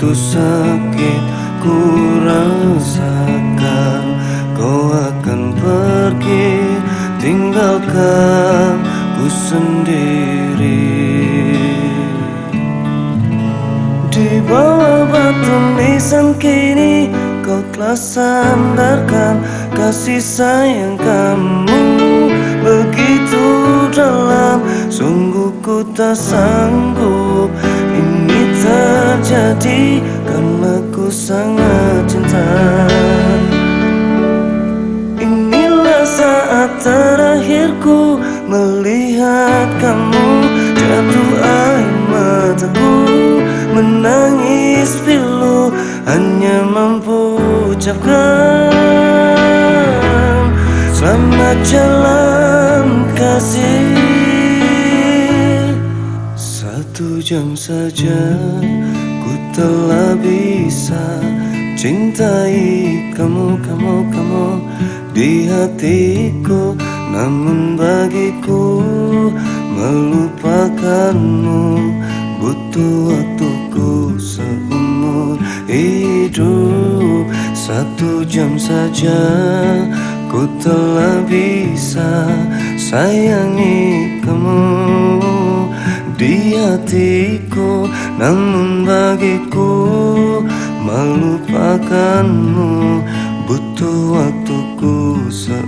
begitu sakit ku rasakan. Kau akan pergi tinggalkan ku sendiri. Di bawah batu nisan kini kau telah sandarkan kasih sayang kamu begitu dalam. Sungguh ku tak sanggup ini terjadi karena ku sangat cinta. Inilah saat terakhirku melihat kamu, jatuh air mataku menangis pilu, hanya mampu ucapkan selamat jalan kasih. 1 jam saja ku telah bisa cintai kamu di hatiku, namun bagiku melupakanmu butuh waktuku seumur hidup. 1 jam saja ku telah bisa sayangi kamu di hatiku, namun bagiku melupakanmu butuh waktuku seumur